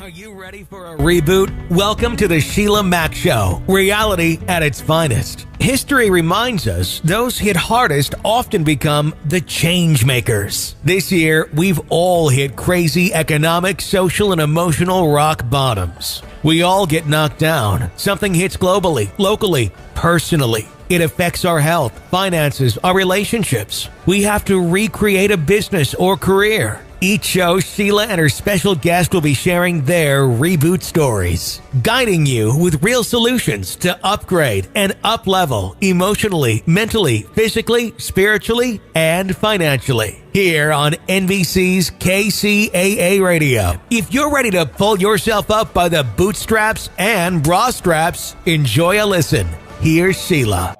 Are you ready for a reboot? Welcome to the Sheila Mack Show, reality at its finest. History reminds us those hit hardest often become the change makers. This year, we've all hit crazy economic, social, and emotional rock bottoms. We all get knocked down. Something hits globally, locally, personally. It affects our health, finances, our relationships. We have to recreate a business or career. Each show, Sheila and her special guest will be sharing their reboot stories, guiding you with real solutions to upgrade and up-level emotionally, mentally, physically, spiritually, and financially. Here on NBC's KCAA Radio. If you're ready to pull yourself up by the bootstraps and bra straps, enjoy a listen. Here's Sheila.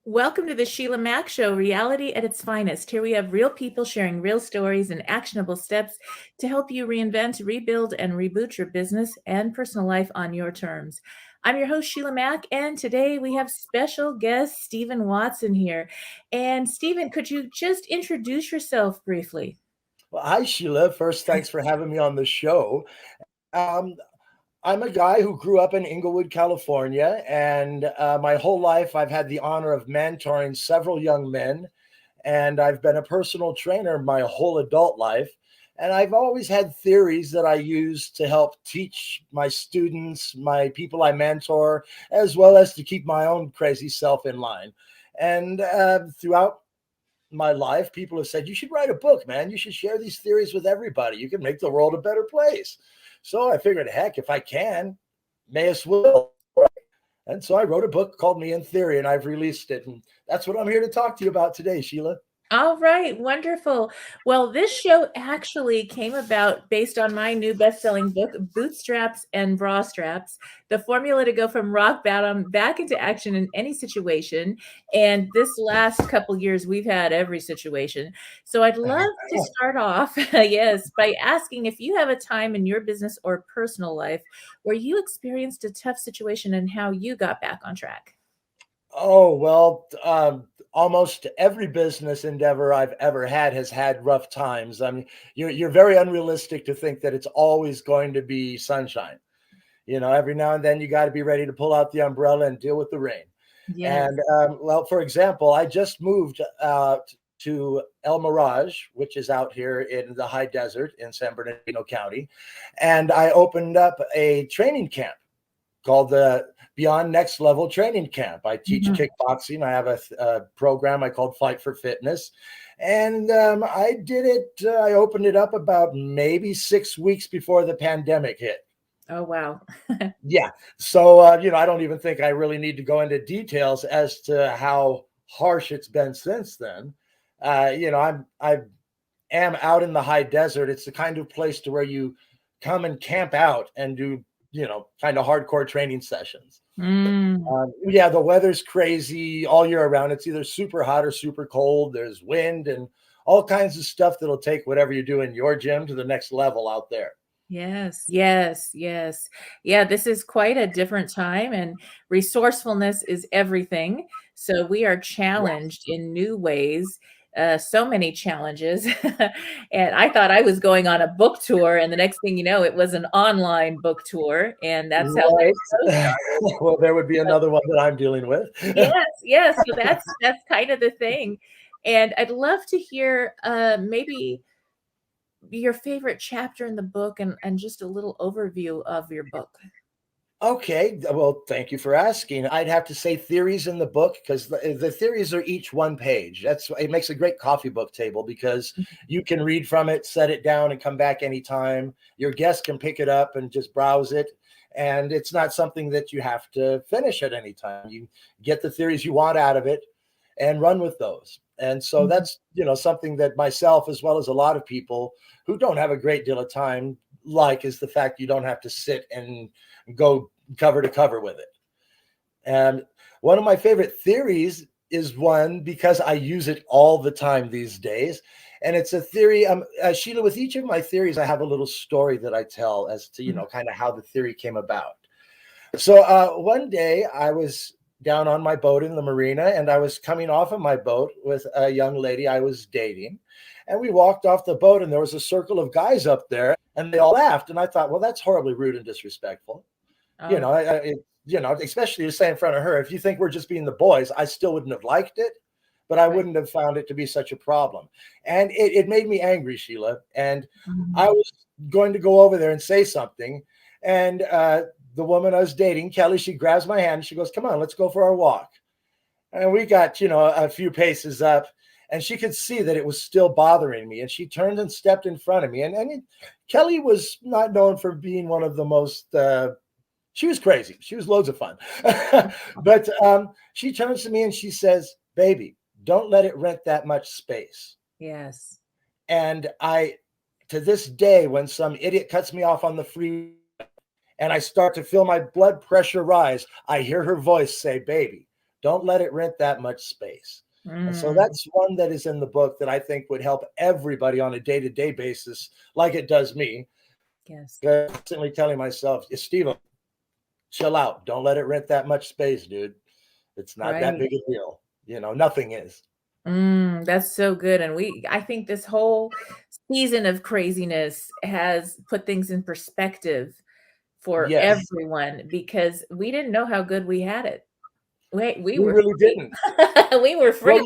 Welcome to the Sheila Mack Show, reality at its finest. Here we have real people sharing real stories and actionable steps to help you reinvent, rebuild, and reboot your business and personal life on your terms. I'm your host, Sheila Mack, and today we have special guest Stephen Watson here. And Stephen, could you just introduce yourself briefly? Well, hi, Sheila. First, thanks for having me on the show. I'm a guy who grew up in Inglewood, California, and my whole life I've had the honor of mentoring several young men, and I've been a personal trainer my whole adult life, and I've always had theories that I use to help teach my students, my people I mentor, as well as to keep my own crazy self in line. And throughout my life, people have said, you should write a book, man. You should share these theories with everybody. You can make the world a better place. So I figured, heck, if I can, may as well. And so I wrote a book called Me in Theory, and I've released it. And that's what I'm here to talk to you about today, Sheila. All right, wonderful. Well, this show actually came about based on my new best-selling book, Bootstraps and Bra Straps, the formula to go from rock bottom back into action in any situation. And this last couple years, we've had every situation. So I'd love to start off, yes, by asking if you have a time in your business or personal life where you experienced a tough situation and how you got back on track. Oh, well, almost every business endeavor I've ever had has had rough times. I mean, you're very unrealistic to think that it's always going to be sunshine. You know, every now and then you got to be ready to pull out the umbrella and deal with the rain. Yes. And well, for example, I just moved to El Mirage, which is out here in the high desert in San Bernardino County. And I opened up a training camp called the Beyond Next Level Training Camp. I teach kickboxing. I have a program I called Fight for Fitness. And I did it, I opened it up about maybe 6 weeks before the pandemic hit. Oh, wow. Yeah. So, you know, I don't even think I really need to go into details as to how harsh it's been since then. You know, I am out in the high desert. It's the kind of place to where you come and camp out and do, you know, kind of hardcore training sessions. Yeah, the weather's crazy all year around. It's either super hot or super cold. There's wind and all kinds of stuff that'll take whatever you do in your gym to the next level out there. Yes, yes, yes. Yeah, this is quite a different time, and resourcefulness is everything. So we are challenged in new ways, so many challenges. And I thought I was going on a book tour, and the next thing you know, it was an online book tour, and that's how Right. it goes. Well, there would be another one that I'm dealing with. Yes, yes. So that's kind of the thing. And I'd love to hear maybe your favorite chapter in the book and just a little overview of your book. Okay, well, thank you for asking. I'd have to say theories in the book because the theories are each one page. It makes a great coffee book table because you can read from it, set it down, and come back anytime. Your guest can pick it up and just browse it. And it's not something that you have to finish at any time. You get the theories you want out of it and run with those. And so that's, you know, something that myself, as well as a lot of people who don't have a great deal of time, like is the fact you don't have to sit and go cover to cover with it. And one of my favorite theories is one because I use it all the time these days. And it's a theory, Sheila, with each of my theories, I have a little story that I tell as to, you know, kind of how the theory came about. So one day I was down on my boat in the marina and I was coming off of my boat with a young lady I was dating. And we walked off the boat, and there was a circle of guys up there, and they all laughed. And I thought, well, that's horribly rude and disrespectful. You know, especially to say in front of her. If you think we're just being the boys, I still wouldn't have liked it, but I wouldn't have found it to be such a problem. And it made me angry, Sheila. And I was going to go over there and say something. And the woman I was dating, Kelly, she grabs my hand. She goes, come on, let's go for our walk. And we got, a few paces up, and she could see that it was still bothering me. And she turned and stepped in front of me. And Kelly was not known for being one of the most, she was crazy. She was loads of fun. But she turns to me and she says, baby, don't let it rent that much space. Yes. And to this day, when some idiot cuts me off on the freeway and I start to feel my blood pressure rise, I hear her voice say, baby, don't let it rent that much space. And so that's one that is in the book that I think would help everybody on a day-to-day basis, like it does me. Yes. Constantly telling myself, Steve, chill out. Don't let it rent that much space, dude. It's not that big a deal. Nothing is. That's so good. And I think this whole season of craziness has put things in perspective for everyone, because we didn't know how good we had it. We were really didn't. We were free.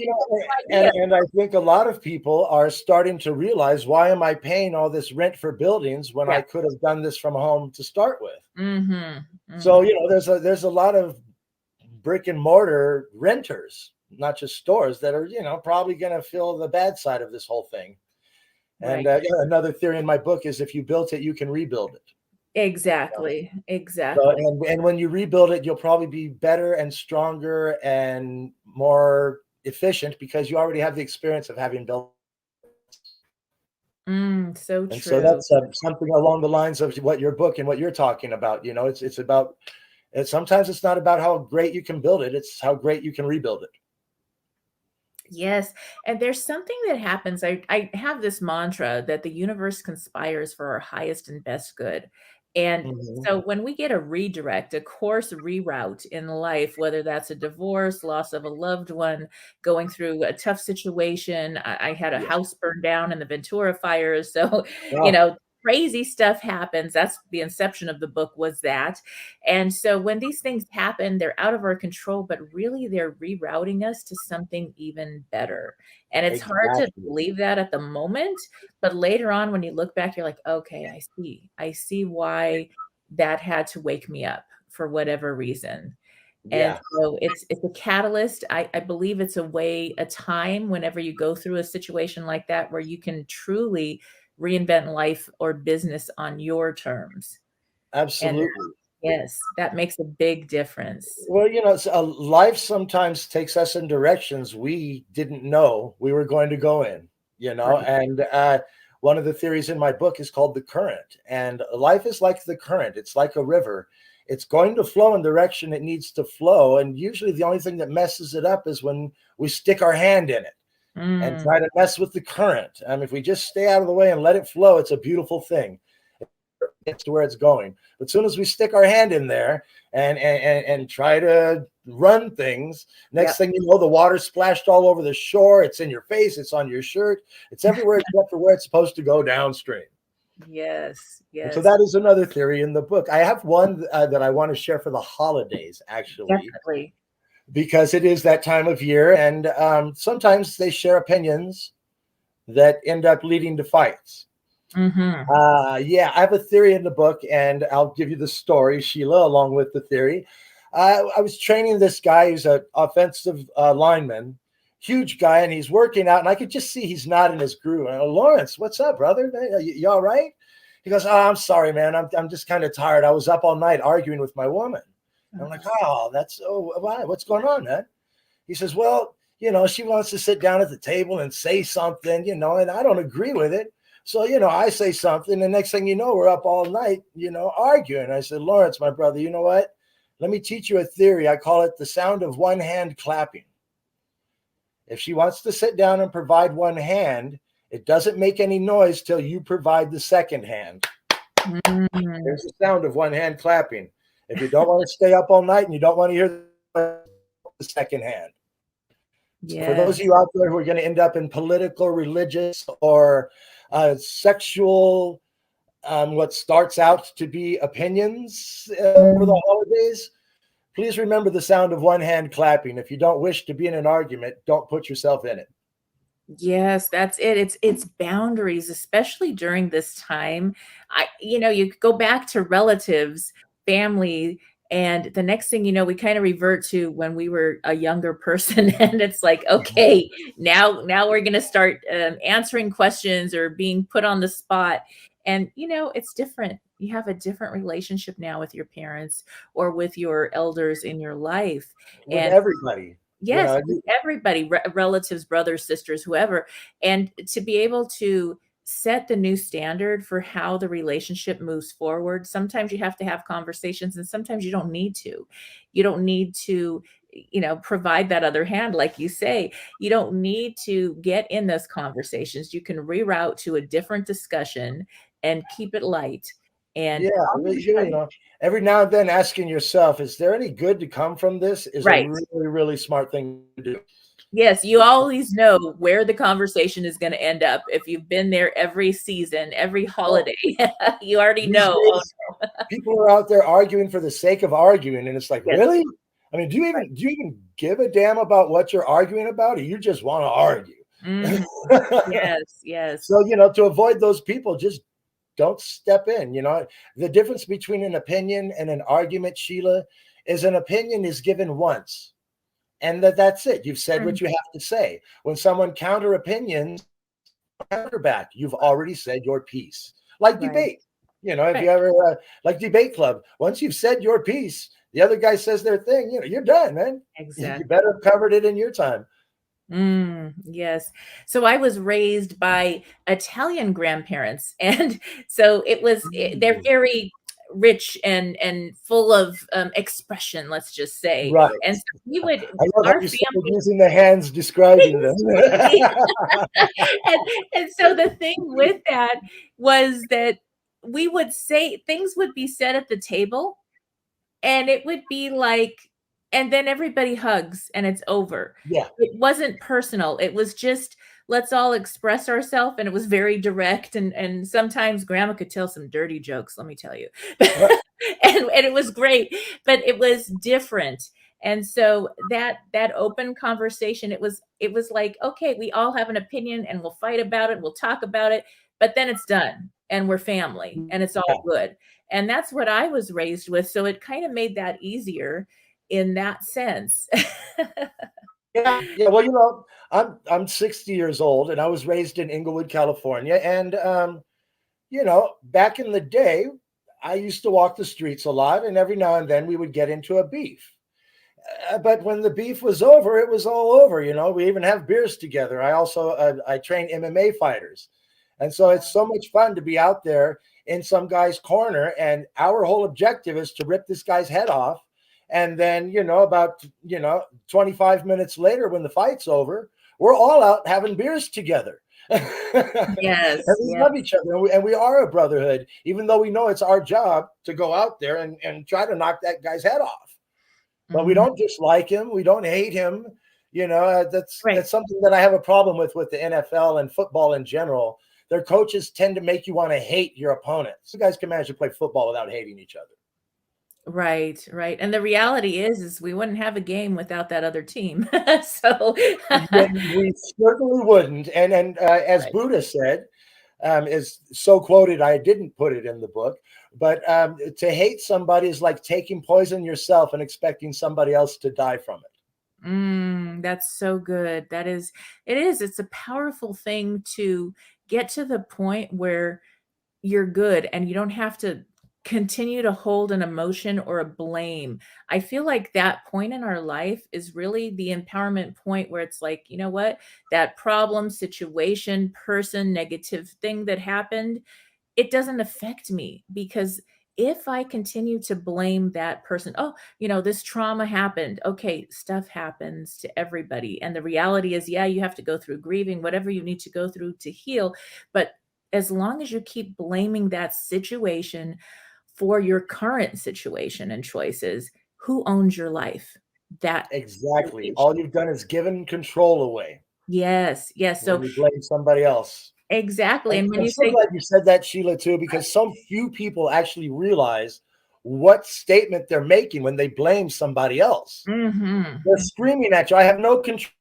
And I think a lot of people are starting to realize, why am I paying all this rent for buildings when I could have done this from home to start with? So, there's a lot of brick and mortar renters, not just stores, that are, probably going to feel the bad side of this whole thing. And another theory in my book is, if you built it, you can rebuild it. Exactly. So, and when you rebuild it, you'll probably be better and stronger and more efficient, because you already have the experience of having built. So true. And so that's something along the lines of what your book and what you're talking about. It's about, sometimes it's not about how great you can build it, it's how great you can rebuild it. Yes. And there's something that happens. I have this mantra that the universe conspires for our highest and best good. And so when we get a redirect, a course reroute in life, whether that's a divorce, loss of a loved one, going through a tough situation. I had a house burned down in the Ventura fires. So, crazy stuff happens. That's the inception of the book, was that. And so when these things happen, they're out of our control, but really they're rerouting us to something even better. And it's hard to believe that at the moment, but later on, when you look back, you're like, okay, I see why that had to wake me up for whatever reason. And so it's a catalyst. I believe it's a time whenever you go through a situation like that, where you can truly reinvent life or business on your terms. Absolutely. And yes, that makes a big difference. Well, life sometimes takes us in directions we didn't know we were going to go in, and one of the theories in my book is called the current. And life is like the current. It's like a river. It's going to flow in the direction it needs to flow. And usually the only thing that messes it up is when we stick our hand in it and try to mess with the current. If we just stay out of the way and let it flow, it's a beautiful thing. It gets to where it's going. But as soon as we stick our hand in there and try to run things, next thing you know, the water splashed all over the shore. It's in your face. It's on your shirt. It's everywhere except for where it's supposed to go, downstream. Yes. And so that is another theory in the book. I have one that I want to share for the holidays, actually. Definitely. Because it is that time of year, and sometimes they share opinions that end up leading to fights. I have a theory in the book, and I'll give you the story, Sheila, along with the theory. I was training this guy who's an offensive lineman, huge guy, and he's working out, and I could just see he's not in his groove. And Lawrence, what's up, brother? You all right? He goes, oh, I'm sorry, man. I'm just kind of tired. I was up all night arguing with my woman. I'm like, what's going on, man? He says, well, she wants to sit down at the table and say something, and I don't agree with it. So, I say something, and next thing you know, we're up all night, arguing. I said, Lawrence, my brother, you know what? Let me teach you a theory. I call it the sound of one hand clapping. If she wants to sit down and provide one hand, it doesn't make any noise till you provide the second hand. There's the sound of one hand clapping. If you don't want to stay up all night and you don't want to hear the second hand. So for those of you out there who are going to end up in political, religious, or sexual, what starts out to be opinions over the holidays, please remember the sound of one hand clapping. If you don't wish to be in an argument, don't put yourself in it. Yes, that's it. It's boundaries, especially during this time. You go back to relatives, family, and the next thing you know, we kind of revert to when we were a younger person, and it's like, okay, now we're gonna start answering questions or being put on the spot, and it's different. You have a different relationship now with your parents or with your elders in your life, With and everybody. yes, with everybody, relatives, brothers, sisters, whoever. And to be able to set the new standard for how the relationship moves forward, sometimes you have to have conversations and sometimes you don't need to. You don't need to, provide that other hand, like you say. You don't need to get in those conversations. You can reroute to a different discussion and keep it light. And every now and then asking yourself, is there any good to come from this, is a really, really smart thing to do. Yes, you always know where the conversation is going to end up. If you've been there every season, every holiday, you already know. People are out there arguing for the sake of arguing, and it's like, really? I mean, do you even give a damn about what you're arguing about, or you just want to argue? Yes. So, to avoid those people, just don't step in. The difference between an opinion and an argument, Sheila, is an opinion is given once. And that's it. You've said what you have to say. When someone counter opinions, counter back, you've already said your piece. Like debate. If you ever like debate club, once you've said your piece, the other guy says their thing, you're done, man. Exactly. You better have covered it in your time. Yes. So I was raised by Italian grandparents. And so they're very rich and full of expression, let's just say. Right. And so we would, I love how you're using the hands describing them. and so the thing with that was that we would say, things would be said at the table, and it would be like, and then everybody hugs and it's over. Yeah. It wasn't personal. It was just, let's all express ourselves. And it was very direct. And sometimes grandma could tell some dirty jokes, let me tell you. and it was great, but it was different. And so that open conversation, it was like, okay, we all have an opinion and we'll fight about it. We'll talk about it, but then it's done and we're family and it's all good. And that's what I was raised with. So it kind of made that easier in that sense. Yeah. Well, I'm 60 years old and I was raised in Inglewood, California. And, back in the day, I used to walk the streets a lot, and every now and then we would get into a beef. But when the beef was over, it was all over. We even have beers together. I also, I train MMA fighters. And so it's so much fun to be out there in some guy's corner. And our whole objective is to rip this guy's head off. And then, about 25 minutes later, when the fight's over, we're all out having beers together. Yes. And we love each other. And we are a brotherhood, even though we know it's our job to go out there and try to knock that guy's head off. But we don't dislike him. We don't hate him. That's something that I have a problem with the NFL and football in general. Their coaches tend to make you want to hate your opponents. You guys can manage to play football without hating each other. Right. And the reality is we wouldn't have a game without that other team. So we certainly wouldn't. And as Buddha said, is so quoted, I didn't put it in the book, but to hate somebody is like taking poison yourself and expecting somebody else to die from it. That's so good. It's a powerful thing to get to the point where you're good and you don't have to continue to hold an emotion or a blame. I feel like that point in our life is really the empowerment point where it's like, you know what, that problem, situation, person, negative thing that happened, it doesn't affect me, because if I continue to blame that person, this trauma happened. Okay, stuff happens to everybody. And the reality is, you have to go through grieving, whatever you need to go through to heal. But as long as you keep blaming that situation for your current situation and choices, who owns your life? That Exactly. All you've done is given control away yes, yes. So when you blame somebody else. exactly. And And when I'm you so say, glad you said that, Sheila, too, because some few people actually realize what statement they're making when they blame somebody else. They're screaming at you. I have no control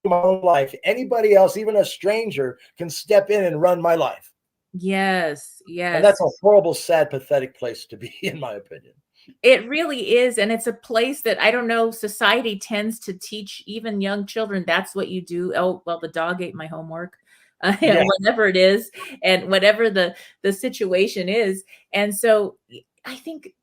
over my own life. Anybody else, even a stranger, can step in and run my life. yes, And yes. that's a horrible, sad, pathetic place to be, in my opinion. It really is, and it's a place that I don't know, society tends to teach even young children, that's what you do. "Oh, well, the dog ate my homework," Yeah. whatever it is, and whatever the situation is, and so, I think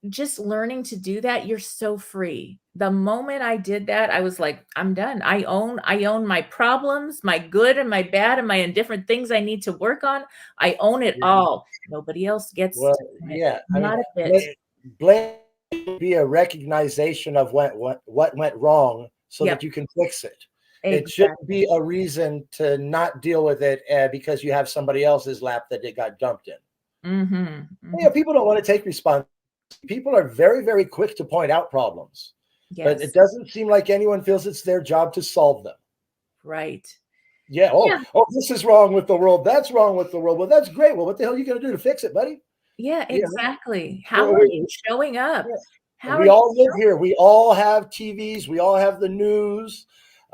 just learning to do that, you're so free. The moment I did that, I was like, "I'm done. I own my problems, my good and my bad, and my indifferent things I need to work on. I own it all. Nobody else gets Well, to own it. yeah. I mean, Not a bit." blame should be a recognition of what went wrong so Yep, that you can fix it. It shouldn't exactly. be a reason to not deal with it because you have somebody else's lap that it got dumped in. Mhm, You know, mhm. people don't want to take responsibility. People are very, very quick to point out problems, but it Yes, doesn't seem like anyone feels it's their job to solve them. right. Yeah. Yeah, Oh, this is wrong with the world. That's wrong with the world. Well, that's great. Well, what the hell are you going to do to fix it, buddy? yeah, You know, exactly. How are you we, showing up? yeah. How are We you all live here. We all have TVs. We all have the news.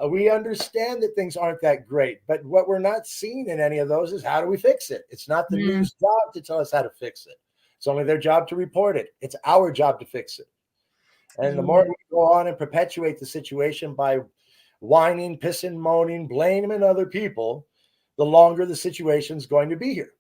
We understand that things aren't that great, but what we're not seeing in any of those is how do we fix it? It's not the mm, news job to tell us how to fix it. It's only their job to report it. It's our job to fix it. And the more yeah. we go on and perpetuate the situation by whining, pissing, moaning, blaming other people, the longer the situation's going to be here.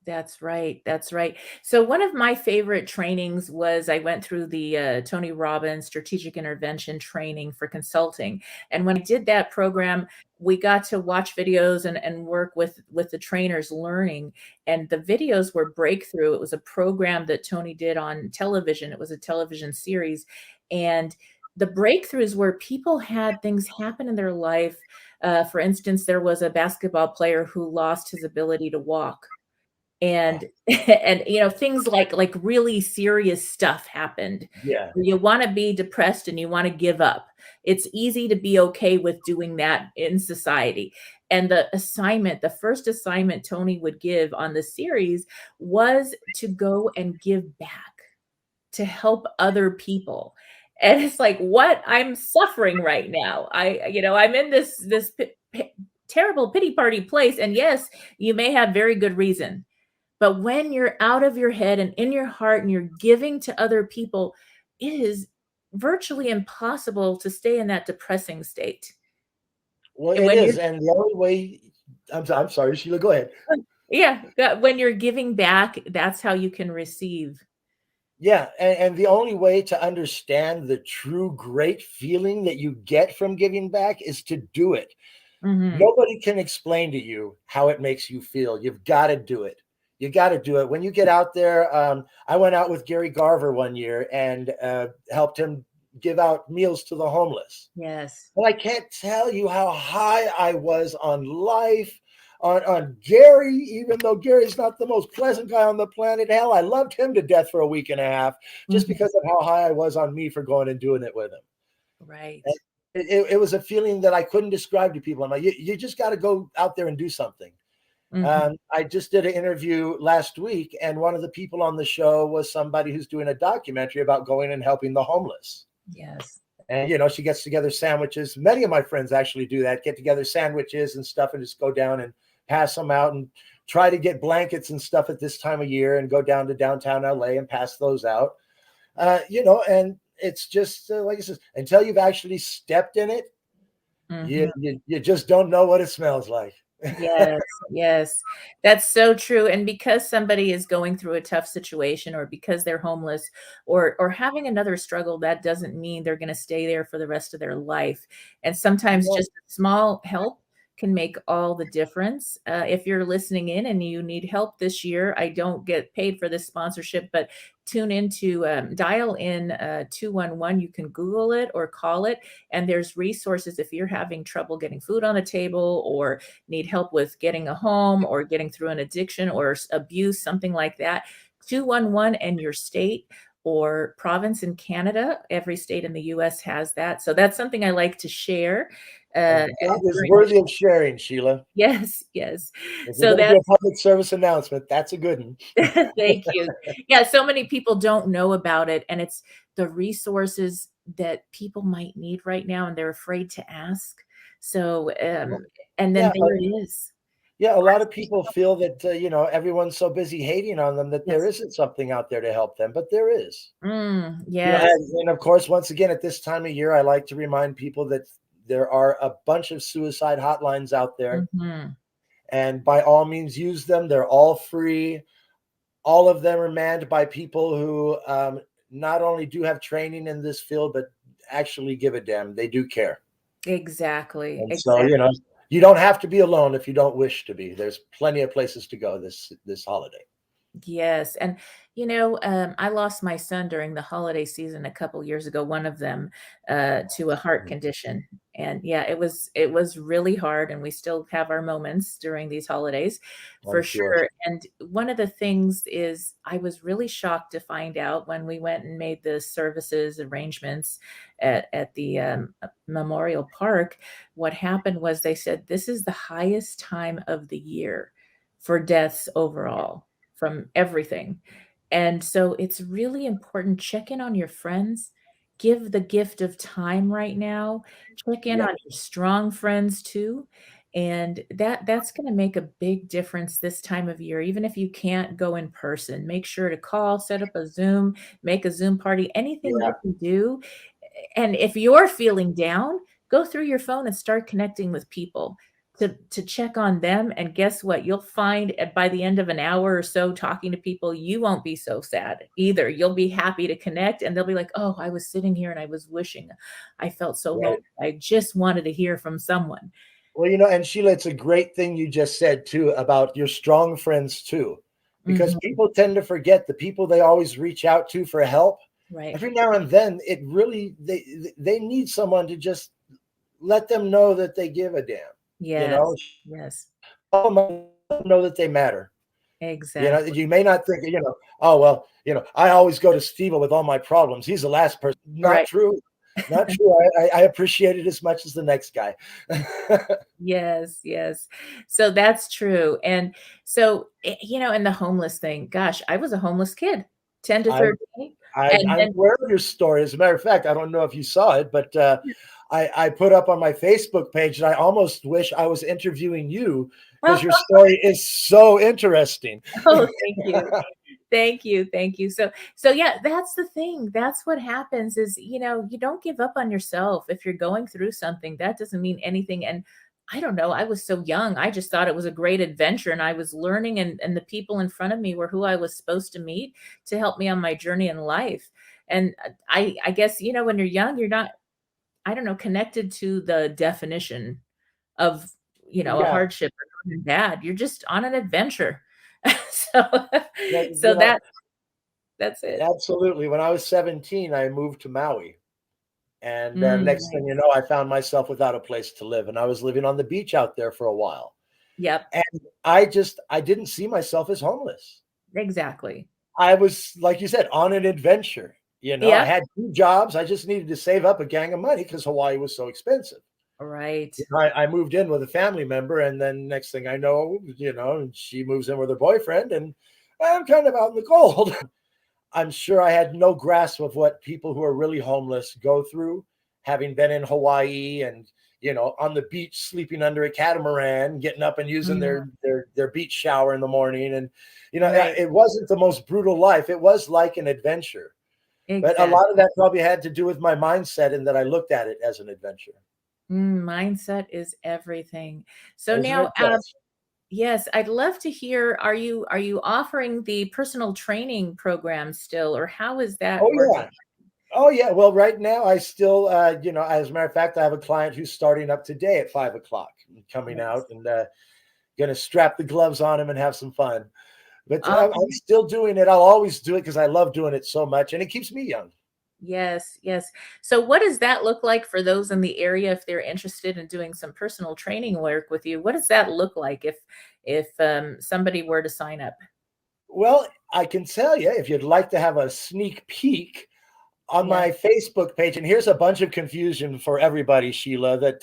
That's right, that's right. So one of my favorite trainings was I went through the, Tony Robbins strategic intervention training for consulting, and when I did that program, we got to watch videos and work with the trainers learning, and the videos were breakthrough. It was a program that Tony did on television. It was a television series, and the breakthroughs were people had things happen in their life. For instance, there was a basketball player who lost his ability to walk, Oh, and and things like really serious stuff happened. yeah. You want to be depressed and you want to give up. It's easy to be okay with doing that in society. And the first assignment Tony would give on the series was to go and give back, to help other people. And it's like, what? I'm suffering right now. I'm in this terrible pity party place, and yes, you may have very good reason, but when you're out of your head and in your heart and you're giving to other people, it is virtually impossible to stay in that depressing state. Well, And it when you're is. And the only way, I'm sorry, Sheila, go ahead. yeah, when you're giving back, that's how you can receive. Yeah. And the only way to understand the true great feeling that you get from giving back is to do it. Mhm. Nobody can explain to you how it makes you feel. You've got to do it. You got to do it. When you get out there, I went out with Gary Garver one year and helped him give out meals to the homeless. Yes. Well, I can't tell you how high I was on life, on Gary, even though Gary's not the most pleasant guy on the planet. Hell, I loved him to death for a week and a half just Mhm. because of how high I was on me for going and doing it with him. Right. And it was a feeling that I couldn't describe to people. I'm like, you just got to go out there and do something. Mhm. I just did an interview last week, and one of the people on the show was somebody who's doing a documentary about going and helping the homeless. Yes. And she gets together sandwiches. Many of my friends actually do that, get together sandwiches and stuff and just go down and pass them out and try to get blankets and stuff at this time of year and go down to downtown LA and pass those out. And it's just like I said, until you've actually stepped in it, you, Mhm. you, you just don't know what it smells like. Yes, yes. That's so true, and because somebody is going through a tough situation or because they're homeless or having another struggle, that doesn't mean they're gonna stay there for the rest of their life, and sometimes No, just small help can make all the difference. If you're listening in and you need help this year, I don't get paid for this sponsorship, but tune into, dial in, 211. You can Google it or call it, and there's resources if you're having trouble getting food on the table or need help with getting a home or getting through an addiction or abuse, something like that, 211 and your state or province in Canada. Every state in the US has that. So that's something I like to share. And that is During worthy of sharing, Sheila. Yes, yes. If you're So going to do a that's public service announcement, that's a good one. thank you. Yeah, so many people don't know about it, and it's the resources that people might need right now, and they're afraid to ask. So, and then Yeah, there it is. yeah. A lot of people feel that everyone's so busy hating on them that there Yes. isn't something out there to help them, but there is. Yes. And of course, once again, at this time of year, I like to remind people that there are a bunch of suicide hotlines out there, Mhm. and by all means, use them. They're all free. All of them are manned by people who not only do have training in this field, but actually give a damn. They do care. Exactly, And so, exactly. you don't have to be alone if you don't wish to be. There's plenty of places to go this holiday. Yes, and I lost my son during the holiday season a couple years ago, one of them to a heart condition. And yeah, it was really hard, and we still have our moments during these holidays I'm for sure. sure. And one of the things is I was really shocked to find out when we went and made the services arrangements at the Memorial Park. What happened was they said this is the highest time of the year for deaths overall from everything. And so it's really important. Check in on your friends. Give the gift of time right now. Check in Yeah. on your strong friends too. And that's going to make a big difference this time of year. Even if you can't go in person, make sure to call, set up a Zoom, make a Zoom party, anything Yeah. you can do. And if you're feeling down, go through your phone and start connecting with people to check on them. And guess what? You'll find by the end of an hour or so talking to people, you won't be so sad either. You'll be happy to connect, and they'll be like, oh, I was sitting here and I was wishing I felt so low. Right. I just wanted to hear from someone. Well, and Sheila, it's a great thing you just said too about your strong friends too, because Mhm. people tend to forget the people they always reach out to for help. Right. Every now and then, it really they need someone to just let them know that they give a damn. You know, Yes. Yes. let them know that they matter. Exactly. You may not think, oh well, I always go to Steve with all my problems. He's the last person. Not Right. true. Not true. I appreciate it as much as the next guy. Yes, yes. So that's true. And so, and the homeless thing, gosh, I was a homeless kid, 10 to I'm 13. I'm And I'm then aware of your story. As a matter of fact, I don't know if you saw it, but I put up on my Facebook page that I almost wish I was interviewing you because your story is so interesting. oh, thank you. Thank you, thank you. So yeah, that's the thing. That's what happens is, you don't give up on yourself. If you're going through something, that doesn't mean anything. And I don't know, I was so young. I just thought it was a great adventure, and I was learning, and the people in front of me were who I was supposed to meet to help me on my journey in life. And I guess, when you're young, you're not, I don't know, connected to the definition of, a Yeah, hardship or good and bad. You're just on an adventure. So that, so that's it. absolutely. When I was 17, I moved to Maui. And next thing Right. you know, I found myself without a place to live. And I was living on the beach out there for a while. Yep, And I didn't see myself as homeless. exactly. I was, like you said, on an adventure. I Yep, had 2 jobs. I just needed to save up a gang of money because Hawaii was so expensive. right. I moved in with a family member, and then next thing I know, and she moves in with her boyfriend, and I'm kind of out in the cold. I'm sure I had no grasp of what people who are really homeless go through, having been in Hawaii and on the beach, sleeping under a catamaran, getting up and using Mhm, their beach shower in the morning, and right, it wasn't the most brutal life. It was like an adventure, but a lot of exactly. that probably had to do with my mindset and that I looked at it as an adventure, Mindset is everything. So isn't now, it? Yes. yes, I'd love to hear, are you offering the personal training program still, or how is that Oh working? yeah. Oh yeah. Well, right now I still, as a matter of fact, I have a client who's starting up today at 5 o'clock, coming Yes. out and going to strap the gloves on him and have some fun. But I'm Awesome. still doing it. I'll always do it because I love doing it so much, and it keeps me young. Yes, yes. So what does that look like for those in the area if they're interested in doing some personal training work with you? What does that look like if somebody were to sign up? Well, I can tell you if you'd like to have a sneak peek on Yeah. my Facebook page, and here's a bunch of confusion for everybody, Sheila, that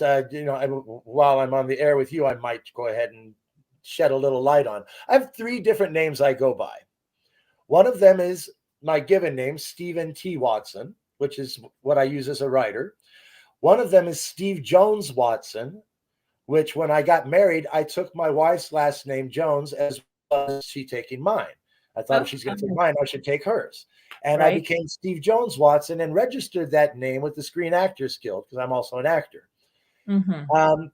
while I'm on the air with you, I might go ahead and shed a little light on. I have three different names I go by. One of them is my given name, Stephen T. Watson, which is what I use as a writer. One of them is Steve Jones Watson, which when I got married, I took my wife's last name, Jones, as well as she taking mine. I thought if she's going to take mine, I should take hers. And I Right. became Steve Jones Watson and registered that name with the Screen Actors Guild because I'm also an actor. Mm-hmm.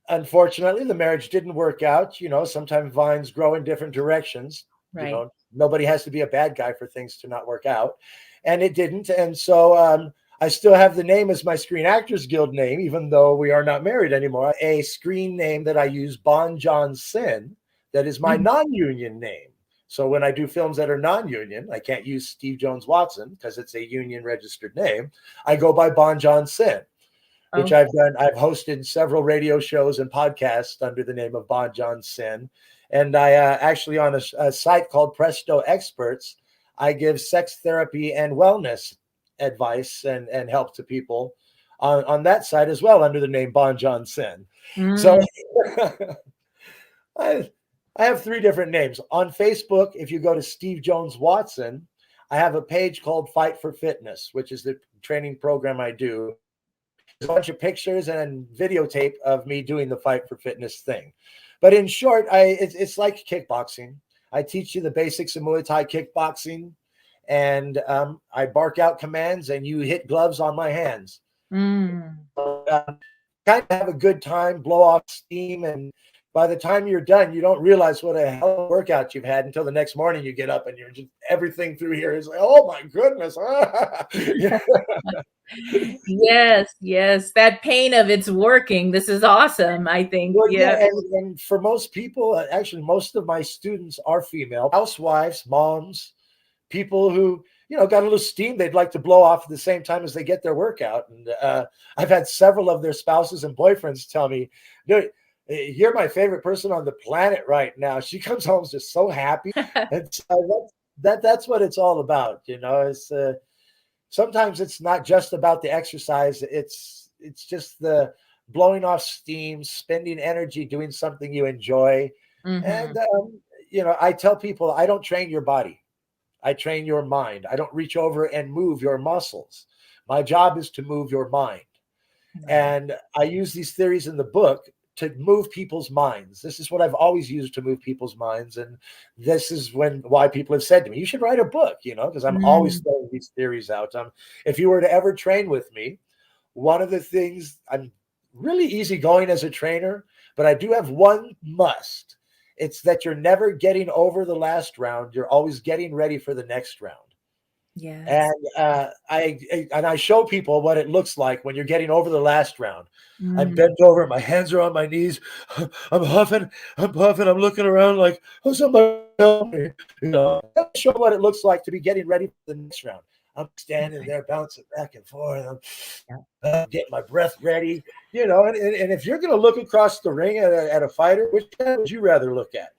Unfortunately, the marriage didn't work out. Sometimes vines grow in different directions. Right. Nobody has to be a bad guy for things to not work out. And it didn't. And so I still have the name as my Screen Actors Guild name, even though we are not married anymore. A screen name that I use, Bon John Sin, that is my non-union name. So when I do films that are non-union, I can't use Steve Jones Watson because it's a union registered name. I go by Bon John Sin, which I've done. I've hosted several radio shows and podcasts under the name of Bon John Sin. And I actually on a site called Presto Experts, I give sex therapy and wellness advice and help to people on that site as well under the name Bon John Sin. So I have three different names. On Facebook, if you go to Steve Jones Watson, I have a page called Fight for Fitness, which is the training program I do. There's a bunch of pictures and videotape of me doing the Fight for Fitness thing. But in short, it's like kickboxing. I teach you the basics of Muay Thai kickboxing, and I bark out commands, and you hit gloves on my hands. Kind of have a good time, blow off steam, and by the time you're done, you don't realize what a hell of a workout you've had until the next morning you get up and you're just everything through here is like, oh my goodness. Yes. That pain of it's working. This is awesome, I think. Well, Yeah. and for most people, actually, most of my students are female, housewives, moms, people who, got a little steam they'd like to blow off at the same time as they get their workout. And I've had several of their spouses and boyfriends tell me, dude, you're my favorite person on the planet right now. She comes home just so happy. And so that's what it's all about. It's sometimes it's not just about the exercise. It's just the blowing off steam, spending energy doing something you enjoy. And I tell people, I don't train your body. I train your mind. I don't reach over and move your muscles. My job is to move your mind. And I use these theories in the book to move people's minds. This is what I've always used to move people's minds. And this is why people have said to me, you should write a book, because I'm always throwing these theories out. If you were to ever train with me, one of the things, I'm really easygoing as a trainer, but I do have one must. It's that you're never getting over the last round. You're always getting ready for the next round. Yes. And I show people what it looks like when you're getting over the last round. I'm bent over, my hands are on my knees. I'm huffing, I'm puffing, I'm looking around like, oh, somebody help me. I show what it looks like to be getting ready for the next round. I'm standing there bouncing back and forth. I'm getting my breath ready, and if you're going to look across the ring at a fighter, which guy would you rather look at?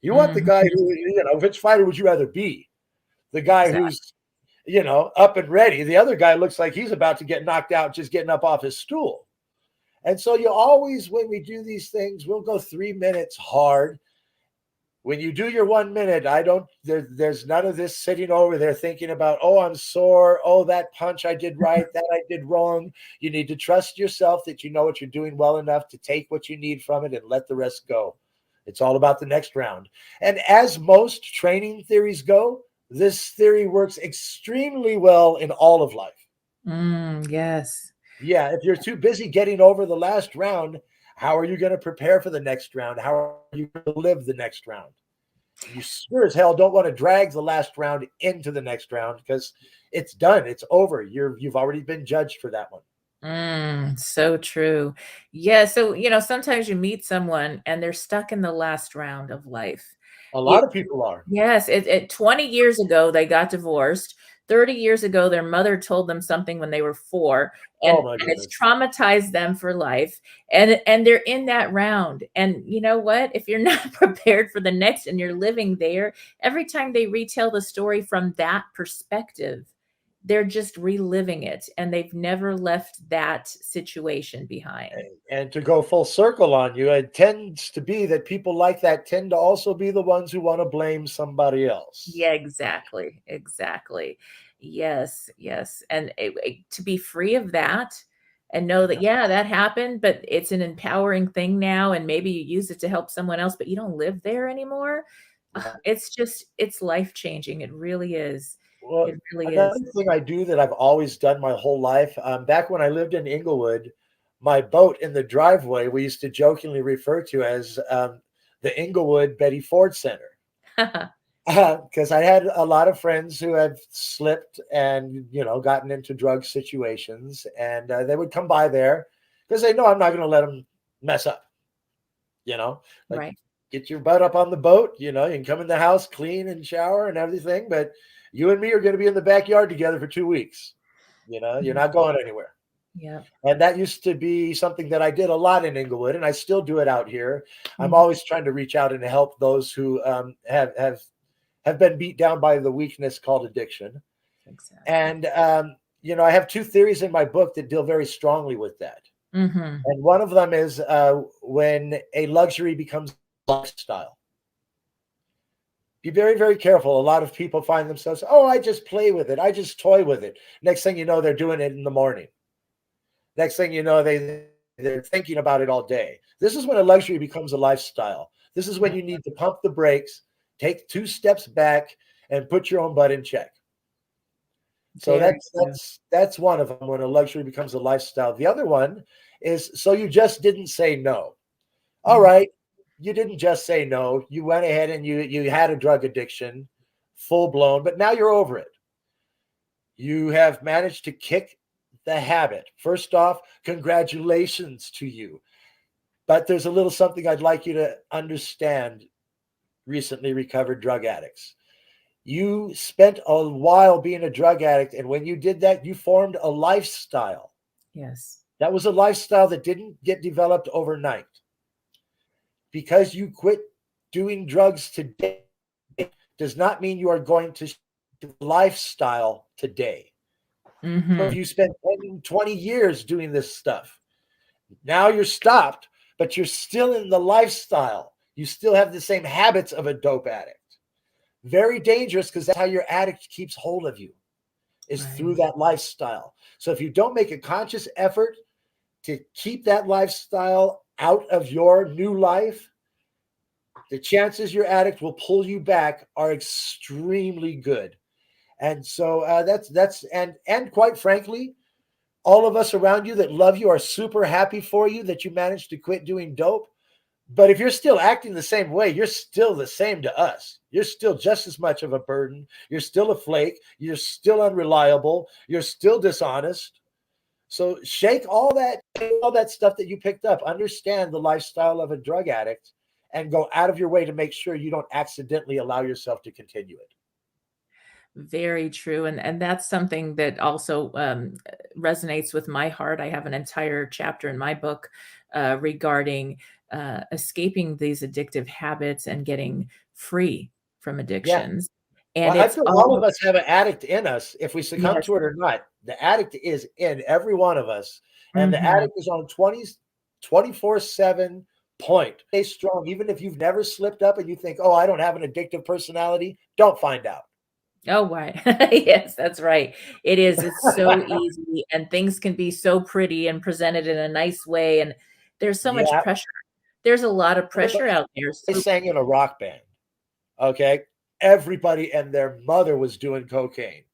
You want the guy who, which fighter would you rather be? The guy who's, up and ready. The other guy looks like he's about to get knocked out, just getting up off his stool. And so you always, when we do these things, we'll go 3 minutes hard. When you do your 1 minute, there's none of this sitting over there thinking about, oh, I'm sore. Oh, that punch I did right, that I did wrong. You need to trust yourself that you know what you're doing well enough to take what you need from it and let the rest go. It's all about the next round. And as most training theories go, this theory works extremely well in all of life. Yes. Yeah, if you're too busy getting over the last round, how are you going to prepare for the next round? How are you going to live the next round? You sure as hell don't want to drag the last round into the next round because it's done. It's over. You've already been judged for that one. So true. Yeah. So, sometimes you meet someone and they're stuck in the last round of life. A lot of people are. Yes. 20 years ago, they got divorced. 30 years ago, their mother told them something when they were 4, Oh and my it's goodness. traumatized them for life. And they're in that round. And you know what? If you're not prepared for the next and you're living there, every time they retell the story from that perspective, they're just reliving it, and they've never left that situation behind. And to go full circle on you, it tends to be that people like that tend to also be the ones who want to blame somebody else. Yeah, exactly. Exactly. Yes, yes. And to be free of that and know that, Yeah. yeah, that happened, but it's an empowering thing now. And maybe you use it to help someone else, but you don't live there anymore. Yeah. It's life changing. It really is. Well, It really another is. thing I do that I've always done my whole life, back when I lived in Inglewood, my boat in the driveway we used to jokingly refer to as the Inglewood Betty Ford Center. Because I had a lot of friends who had slipped and gotten into drug situations, and they would come by there because they know I'm not going to let them mess up. Like, Right. get your butt up on the boat. You can come in the house, clean and shower and everything, but you and me are going to be in the backyard together for 2 weeks. You're not going anywhere. Yeah. And that used to be something that I did a lot in Inglewood, and I still do it out here. I'm Mhm. always trying to reach out and help those who have been beat down by the weakness called addiction. Exactly. And I have 2 theories in my book that deal very strongly with that. Mm-hmm. And one of them is when a luxury becomes a lifestyle. Be very, very careful. A lot of people find themselves, oh, I just play with it. I just toy with it. Next thing you know, they're doing it in the morning. Next thing you know, they're thinking about it all day. This is when a luxury becomes a lifestyle. This is when you need to pump the brakes, take 2 steps back, and put your own butt in check. So Very true. that's one of them, when a luxury becomes a lifestyle. The other one is, so you just didn't say no. All Mhm. right, you didn't just say no. You went ahead and you had a drug addiction, full blown, but now you're over it. You have managed to kick the habit. First off, congratulations to you. But there's a little something I'd like you to understand, recently recovered drug addicts. You spent a while being a drug addict, and when you did that, you formed a lifestyle. Yes. That was a lifestyle that didn't get developed overnight. Because you quit doing drugs today does not mean you are going to lifestyle today. So if Mm-hmm. you spend 10, 20 years doing this stuff, now you're stopped, but you're still in the lifestyle. You still have the same habits of a dope addict. Very dangerous, because that's how your addict keeps hold of you, is through Right. that lifestyle. So if you don't make a conscious effort to keep that lifestyle out of your new life, the chances your addict will pull you back are extremely good. And so that's and quite frankly, all of us around you that love you are super happy for you that you managed to quit doing dope. But if you're still acting the same way, you're still the same to us. You're still just as much of a burden. You're still a flake. You're still unreliable. You're still dishonest. So shake all that stuff that you picked up. Understand the lifestyle of a drug addict and go out of your way to make sure you don't accidentally allow yourself to continue it. Very true, and that's something that also, resonates with my heart. I have an entire chapter in my book, regarding, escaping these addictive habits and getting free from Yeah. addictions, Well, and I it's feel all of all. us have an addict in us, if we succumb Yes. to it or not. The addict is in every one of us, and the Mhm. addict is on 24/7 point. Stay strong. Even if you've never slipped up and you think, oh, I don't have an addictive personality, don't find out. Oh, why? Yes, that's right. It is, it's so easy, and things can be so pretty and presented in a nice way, and there's so much Yeah. pressure. There's a lot of pressure Everybody out there, so. sang in a rock band. Okay. Everybody and their mother was doing cocaine.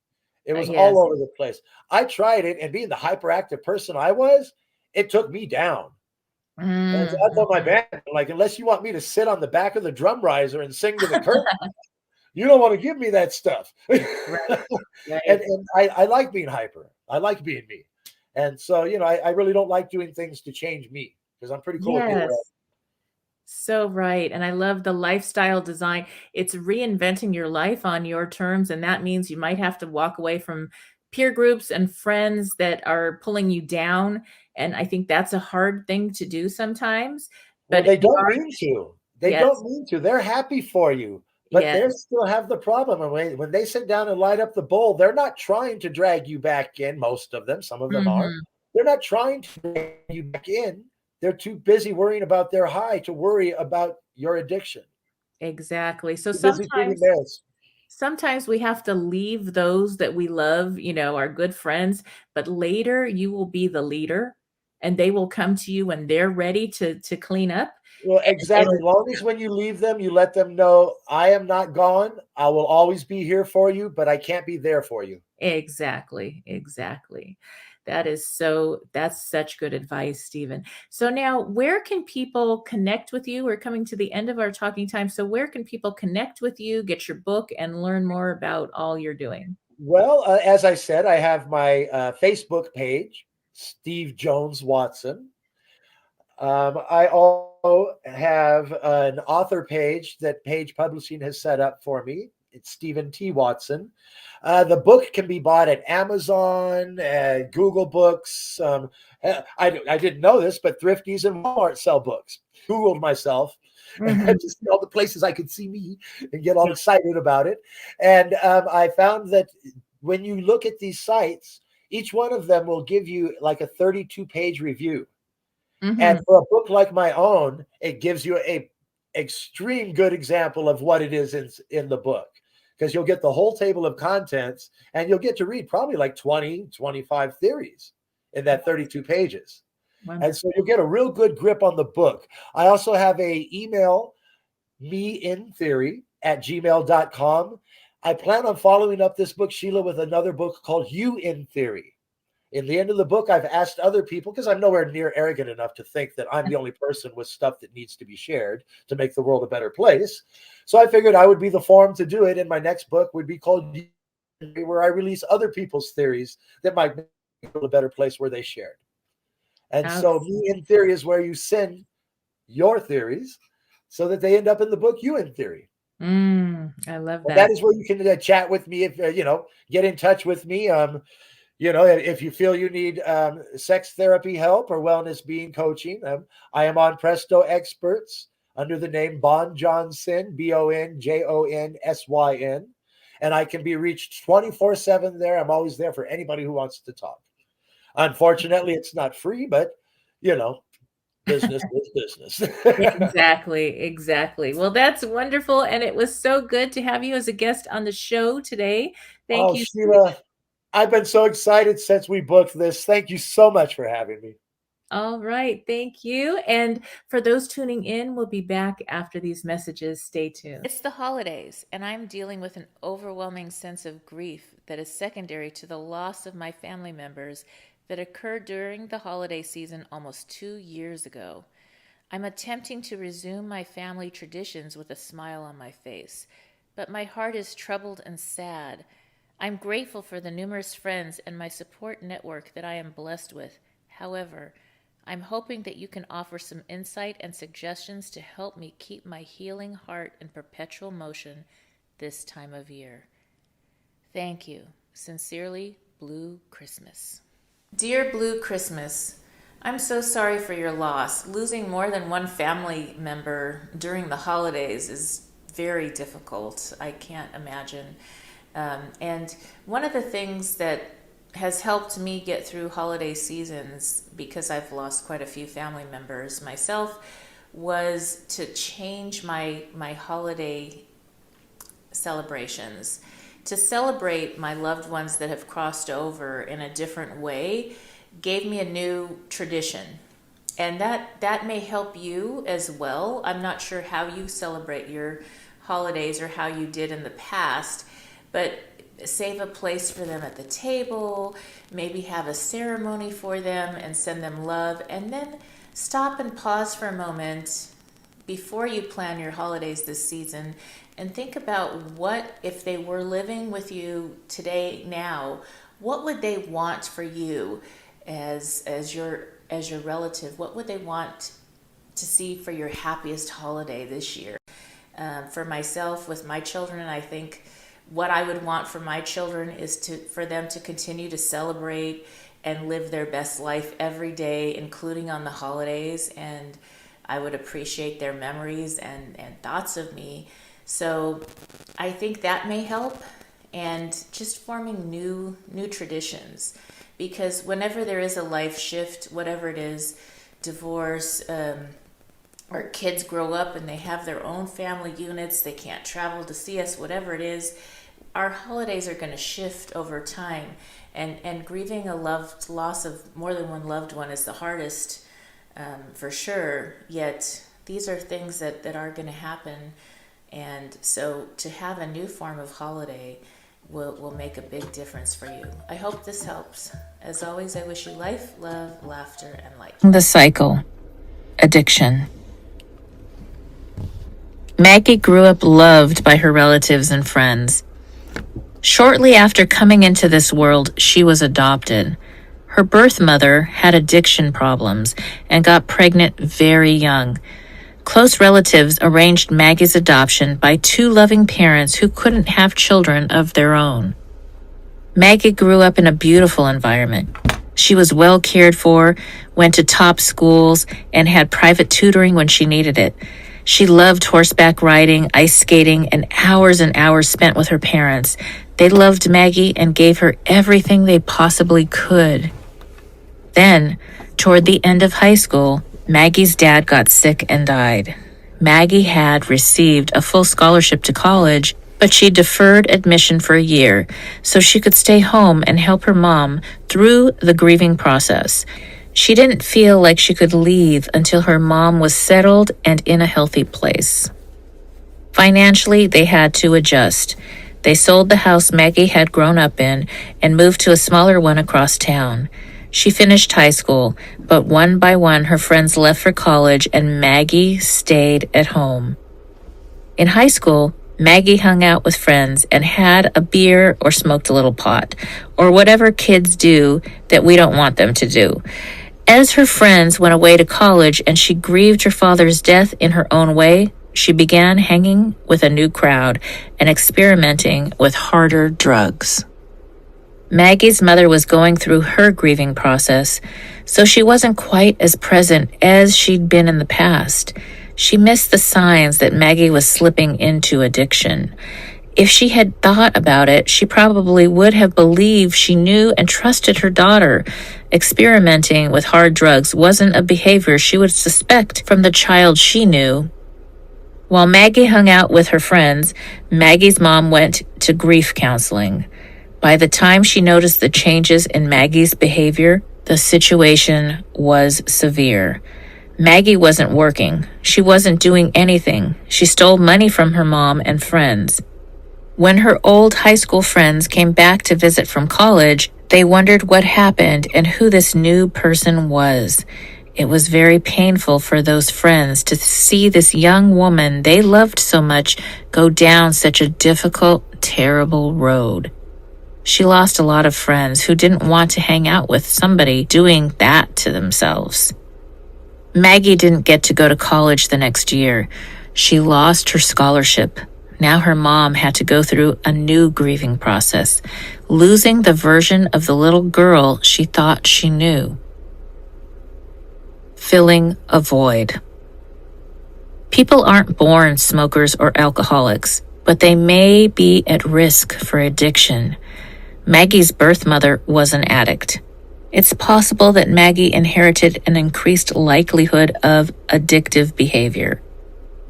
It was all Yes. over the place. I tried it, and being the hyperactive person I was, it took me down. And so I told my Mhm. band, like, unless you want me to sit on the back of the drum riser and sing to the curtain, you don't want to give me that stuff. Right, right. And I like being hyper. I like being me. And so, I really don't like doing things to change me, because I'm pretty cool with being where Yes. So right. And I love the lifestyle design. It's reinventing your life on your terms. And that means you might have to walk away from peer groups and friends that are pulling you down. And I think that's a hard thing to do sometimes. Well, But if they you don't are, mean to. They don't yes, mean to. They're happy for you, but they yes. still have the problem. And when they sit down and light up the bowl, they're not trying to drag you back in. Most of them, some of them are. Mhm. They're not trying to drag you back in. They're too busy worrying about their high to worry about your addiction. Exactly. So Too busy proving theirs. sometimes we have to leave those that we love, our good friends, but later you will be the leader and they will come to you when they're ready to clean up. Well, And exactly. Long as when you leave them, you let them know, I am not gone. I will always be here for you, but I can't be there for you. exactly, exactly. That's such good advice, Stephen. So now where can people connect with you? We're coming to the end of our talking time. So where can people connect with you, get your book, and learn more about all you're doing? Well, as I said, I have my Facebook page, Steve Jones Watson. I also have an author page that Page Publishing has set up for me. It's Stephen T. Watson. The book can be bought at Amazon, Google Books. I didn't know this, but Thrifties and Walmart sell books. Googled myself Mhm. to see all the places I could see me and get all excited about it. And I found that when you look at these sites, each one of them will give you like a 32-page review. And Mhm. for a book like my own, it gives you a extreme good example of what it is in the book, because you'll get the whole table of contents and you'll get to read probably like 20, 25 theories in that 32 pages. And Wonderful. so you'll get a real good grip on the book. I also have a email, meintheory@gmail.com. I plan on following up this book, Sheila, with another book called You in Theory. In the end of the book, I've asked other people, because I'm nowhere near arrogant enough to think that I'm the only person with stuff that needs to be shared to make the world a better place. So I figured I would be the forum to do it. And my next book would be called You in Theory, where I release other people's theories that might make the world a better place where they shared. And so Outstanding. Me in Theory is where you send your theories so that they end up in the book You in Theory. I love And that. that is where you can chat with me if get in touch with me. If you feel you need sex therapy help or wellness being coaching, I am on Presto Experts under the name Bon Johnson, BonJonsyn, and I can be reached 24/7 there. I'm always there for anybody who wants to talk. Unfortunately, it's not free, but you know, business is business. Exactly, exactly. Well, that's wonderful, and it was so good to have you as a guest on the show today. Thank Oh, you. Sheila, I've been so excited since we booked this. Thank you so much for having me. All right, thank you. And for those tuning in, we'll be back after these messages. Stay tuned. It's the holidays, and I'm dealing with an overwhelming sense of grief that is secondary to the loss of my family members that occurred during the holiday season almost 2 years ago. I'm attempting to resume my family traditions with a smile on my face, but my heart is troubled and sad. I'm grateful for the numerous friends and my support network that I am blessed with. However, I'm hoping that you can offer some insight and suggestions to help me keep my healing heart in perpetual motion this time of year. Thank you. Sincerely, Blue Christmas. Dear Blue Christmas, I'm so sorry for your loss. Losing more than one family member during the holidays is very difficult. I can't imagine. And one of the things that has helped me get through holiday seasons, because I've lost quite a few family members myself, was to change my holiday celebrations, to celebrate my loved ones that have crossed over in a different way, gave me a new tradition. And that may help you as well. I'm not sure how you celebrate your holidays or how you did in the past, but save a place for them at the table, maybe have a ceremony for them and send them love, and then stop and pause for a moment before you plan your holidays this season and think about, what if they were living with you today now, what would they want for you as your relative? What would they want to see for your happiest holiday this year. For myself, with my children, I think what I would want for my children is for them to continue to celebrate and live their best life every day, including on the holidays. And I would appreciate their memories and thoughts of me. So I think that may help. And just forming new traditions. Because whenever there is a life shift, whatever it is, divorce, or kids grow up and they have their own family units, they can't travel to see us, whatever it is, our holidays are going to shift over time. And grieving a loss of more than one loved one is the hardest, for sure. Yet these are things that are going to happen. And so to have a new form of holiday will make a big difference for you. I hope this helps. As always, I wish you life, love, laughter, and light. The cycle. Addiction. Maggie grew up loved by her relatives and friends. Shortly after coming into this world, she was adopted. Her birth mother had addiction problems and got pregnant very young. Close relatives arranged Maggie's adoption by two loving parents who couldn't have children of their own. Maggie grew up in a beautiful environment. She was well cared for, went to top schools, and had private tutoring when she needed it. She loved horseback riding, ice skating, and hours spent with her parents. They loved Maggie and gave her everything they possibly could. Then, toward the end of high school, Maggie's dad got sick and died. Maggie had received a full scholarship to college, but she deferred admission for a year so she could stay home and help her mom through the grieving process. She didn't feel like she could leave until her mom was settled and in a healthy place. Financially, they had to adjust. They sold the house Maggie had grown up in and moved to a smaller one across town. She finished high school, but one by one her friends left for college and Maggie stayed at home. In high school, Maggie hung out with friends and had a beer or smoked a little pot, or whatever kids do that we don't want them to do. As her friends went away to college and she grieved her father's death in her own way, she began hanging with a new crowd and experimenting with harder drugs. Maggie's mother was going through her grieving process, so she wasn't quite as present as she'd been in the past. She missed the signs that Maggie was slipping into addiction. If she had thought about it, she probably would have believed she knew and trusted her daughter. Experimenting with hard drugs wasn't a behavior she would suspect from the child she knew. While Maggie hung out with her friends, Maggie's mom went to grief counseling. By the time she noticed the changes in Maggie's behavior, the situation was severe. Maggie wasn't working. She wasn't doing anything. She stole money from her mom and friends. When her old high school friends came back to visit from college, they wondered what happened and who this new person was. It was very painful for those friends to see this young woman they loved so much go down such a difficult, terrible road. She lost a lot of friends who didn't want to hang out with somebody doing that to themselves. Maggie didn't get to go to college the next year. She lost her scholarship. Now her mom had to go through a new grieving process, losing the version of the little girl she thought she knew. Filling a void. People aren't born smokers or alcoholics, but they may be at risk for addiction. Maggie's birth mother was an addict. It's possible that Maggie inherited an increased likelihood of addictive behavior.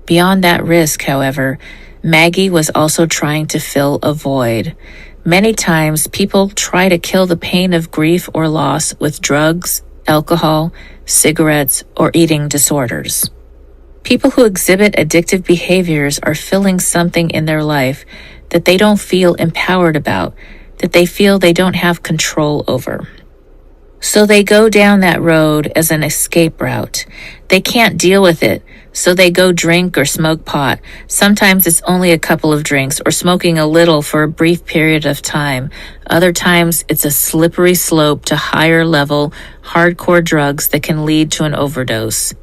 Beyond that risk, however, Maggie was also trying to fill a void. Many times, people try to kill the pain of grief or loss with drugs, alcohol, cigarettes, or eating disorders. People who exhibit addictive behaviors are filling something in their life that they don't feel empowered about, that they feel they don't have control over. So they go down that road as an escape route. They can't deal with it, so they go drink or smoke pot. Sometimes it's only a couple of drinks or smoking a little for a brief period of time. Other times it's a slippery slope to higher level, hardcore drugs that can lead to an overdose.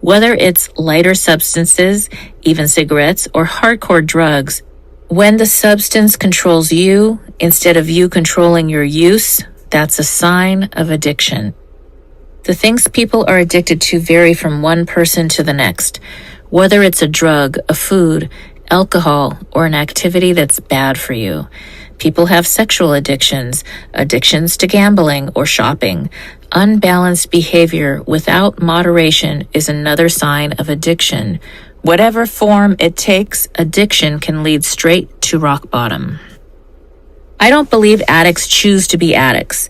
Whether it's lighter substances, even cigarettes, or hardcore drugs, when the substance controls you instead of you controlling your use, that's a sign of addiction. The things people are addicted to vary from one person to the next, whether it's a drug, a food, alcohol, or an activity that's bad for you. People have sexual addictions, addictions to gambling or shopping. Unbalanced behavior without moderation is another sign of addiction. Whatever form it takes, addiction can lead straight to rock bottom. I don't believe addicts choose to be addicts.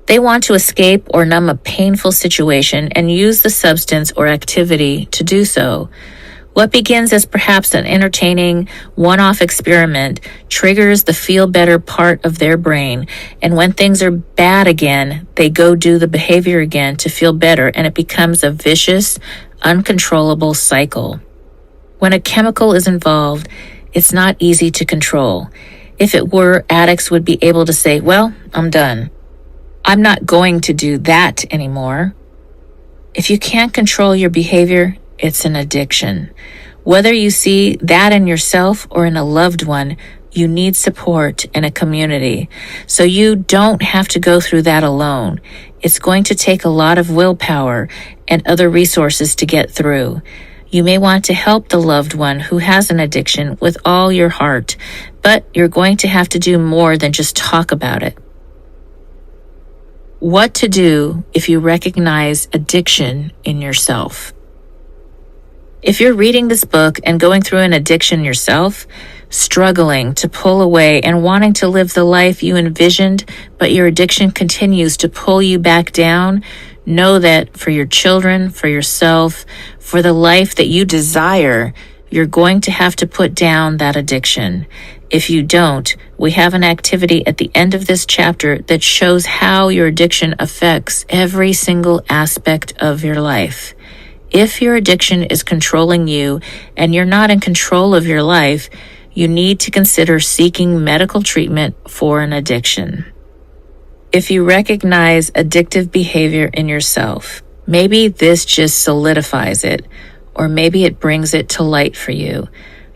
They want to escape or numb a painful situation and use the substance or activity to do so. What begins as perhaps an entertaining, one-off experiment triggers the feel-better part of their brain, and when things are bad again, they go do the behavior again to feel better, and it becomes a vicious, uncontrollable cycle. When a chemical is involved, it's not easy to control. If it were, addicts would be able to say, well, I'm done. I'm not going to do that anymore. If you can't control your behavior, it's an addiction. Whether you see that in yourself or in a loved one, you need support and a community. So you don't have to go through that alone. It's going to take a lot of willpower and other resources to get through. You may want to help the loved one who has an addiction with all your heart, but you're going to have to do more than just talk about it. What to do if you recognize addiction in yourself. If you're reading this book and going through an addiction yourself, struggling to pull away and wanting to live the life you envisioned, but your addiction continues to pull you back down, know that for your children, for yourself, for the life that you desire, you're going to have to put down that addiction. If you don't, we have an activity at the end of this chapter that shows how your addiction affects every single aspect of your life. If your addiction is controlling you and you're not in control of your life, you need to consider seeking medical treatment for an addiction. If you recognize addictive behavior in yourself, maybe this just solidifies it, or maybe it brings it to light for you.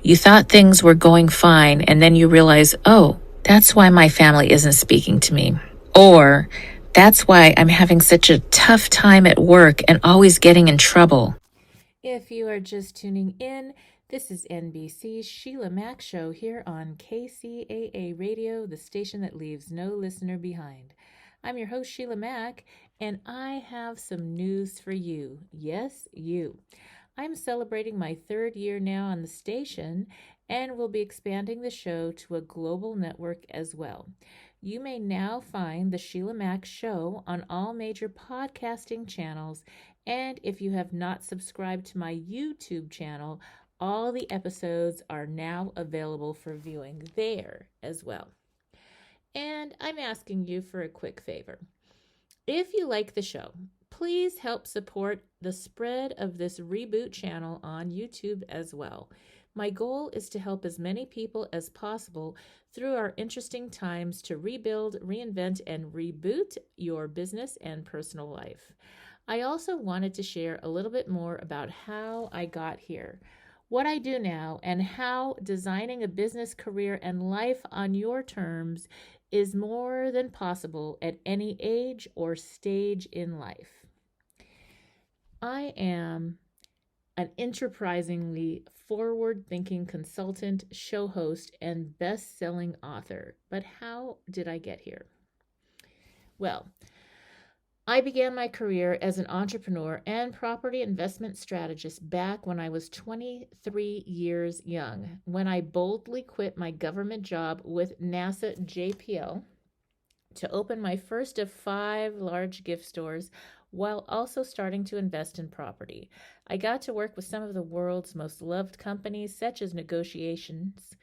You thought things were going fine, and then you realize, oh, that's why my family isn't speaking to me. Or, that's why I'm having such a tough time at work and always getting in trouble. If you are just tuning in, this is NBC's Sheila Mack Show here on KCAA Radio, the station that leaves no listener behind. I'm your host, Sheila Mack, and I have some news for you. Yes, you. I'm celebrating my 3rd year now on the station and will be expanding the show to a global network as well. You may now find the Sheila Mack Show on all major podcasting channels, and if you have not subscribed to my YouTube channel, all the episodes are now available for viewing there as well. And I'm asking you for a quick favor. If you like the show, please help support the spread of this reboot channel on YouTube as well. My goal is to help as many people as possible through our interesting times to rebuild, reinvent, and reboot your business and personal life. I also wanted to share a little bit more about how I got here, what I do now, and how designing a business career and life on your terms is more than possible at any age or stage in life. I am an enterprisingly forward-thinking consultant, show host, and best-selling author. But how did I get here? Well, I began my career as an entrepreneur and property investment strategist back when I was 23 years young, when I boldly quit my government job with NASA JPL to open my first of 5 large gift stores while also starting to invest in property. I got to work with some of the world's most loved companies, such as negotiations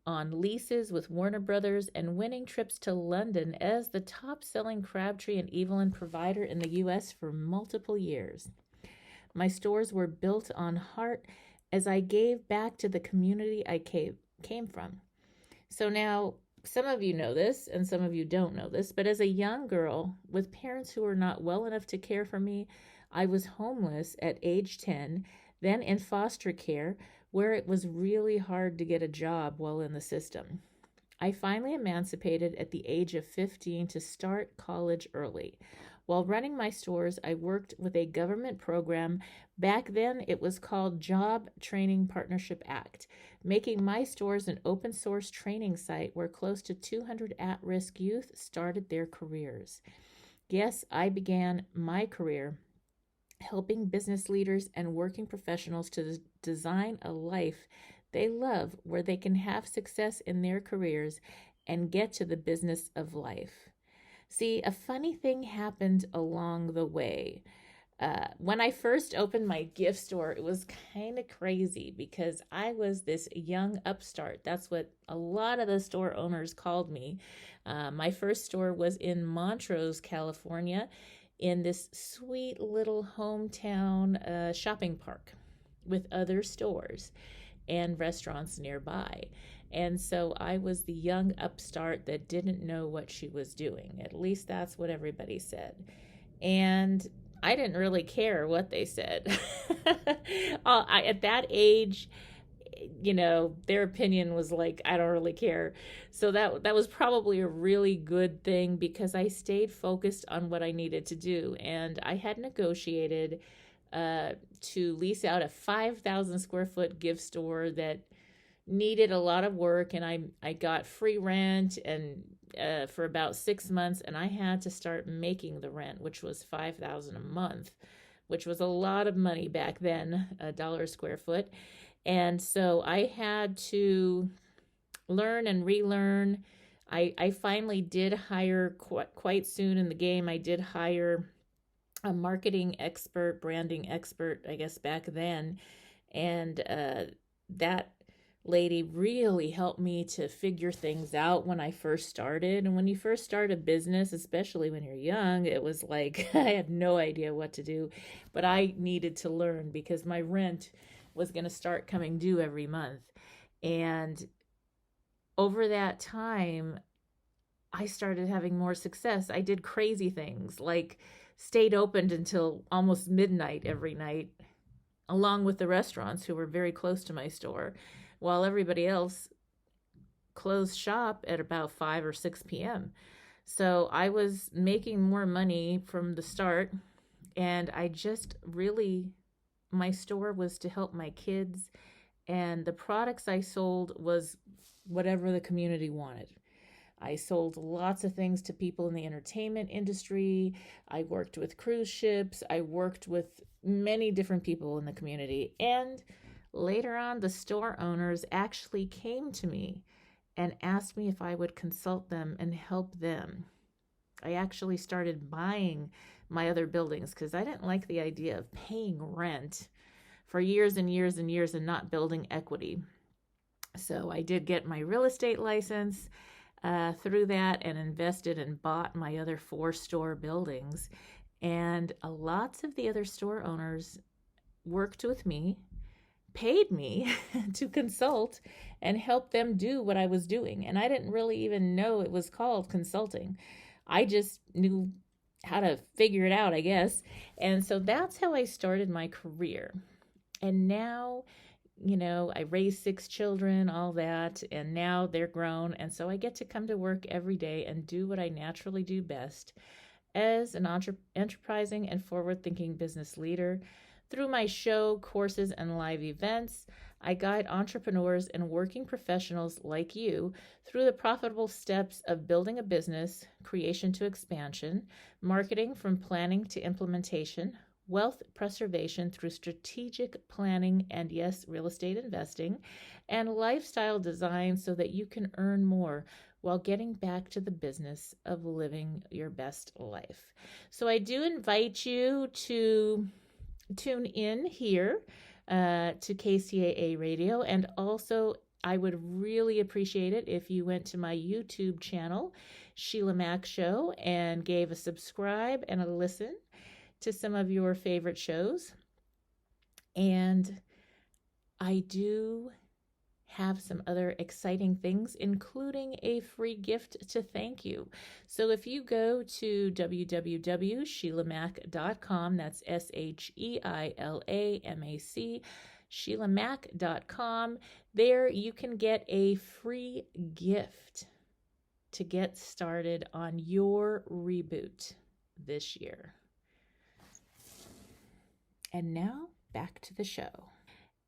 on leases with Warner Brothers and winning trips to London as the top-selling Crabtree and Evelyn provider in the U.S. for multiple years. My stores were built on heart as I gave back to the community I came from. So now, some of you know this and some of you don't know this, but as a young girl with parents who were not well enough to care for me, I was homeless at age 10, then in foster care, where it was really hard to get a job while in the system. I finally emancipated at the age of 15 to start college early. While running my stores, I worked with a government program. Back then, it was called Job Training Partnership Act, making my stores an open source training site where close to 200 at risk youth started their careers. Yes, I began my career helping business leaders and working professionals to design a life they love where they can have success in their careers and get to the business of life. See, a funny thing happened along the way. When I first opened my gift store, it was kind of crazy because I was this young upstart. That's what a lot of the store owners called me. My first store was in Montrose, California, in this sweet little hometown shopping park with other stores and restaurants nearby. And so I was the young upstart that didn't know what she was doing. At least that's what everybody said. And I didn't really care what they said. At that age, their opinion was like, I don't really care. So that was probably a really good thing because I stayed focused on what I needed to do. And I had negotiated to lease out a 5,000 square foot gift store that needed a lot of work, and I got free rent and for about 6 months, and I had to start making the rent, which was $5,000 a month, which was a lot of money back then, $1 a square foot. And so I had to learn and relearn. I finally did hire quite soon in the game. I did hire a marketing expert, branding expert, I guess back then. And that lady really helped me to figure things out when I first started. And when you first start a business, especially when you're young, it was like I had no idea what to do, but I needed to learn because my rent was going to start coming due every month. And over that time, I started having more success. I did crazy things like stayed open until almost midnight every night, along with the restaurants who were very close to my store, while everybody else closed shop at about 5 or 6 p.m. So I was making more money from the start, and I just really, my store was to help my kids, and the products I sold was whatever the community wanted. I sold lots of things to people in the entertainment industry. I worked with cruise ships. I worked with many different people in the community. And later on, the store owners actually came to me and asked me if I would consult them and help them. I actually started buying my other buildings because I didn't like the idea of paying rent for years and years and years and not building equity. So I did get my real estate license through that and invested and bought my other 4 store buildings. And lots of the other store owners worked with me, paid me to consult and help them do what I was doing. And I didn't really even know it was called consulting. I just knew how to figure it out, I guess. And so that's how I started my career. And now, I raised 6 children, all that, and now they're grown. And so I get to come to work every day and do what I naturally do best as an enterprising and forward-thinking business leader. Through my show, courses, and live events, I guide entrepreneurs and working professionals like you through the profitable steps of building a business, creation to expansion, marketing from planning to implementation, wealth preservation through strategic planning and, yes, real estate investing, and lifestyle design so that you can earn more while getting back to the business of living your best life. So I do invite you to tune in here to KCAA Radio, and also I would really appreciate it if you went to my YouTube channel, Sheila Mack Show, and gave a subscribe and a listen to some of your favorite shows. And I do have some other exciting things, including a free gift to thank you. So if you go to www.sheilamac.com, that's SHEILAMAC, SHEILAMAC.com, there you can get a free gift to get started on your reboot this year. And now back to the show.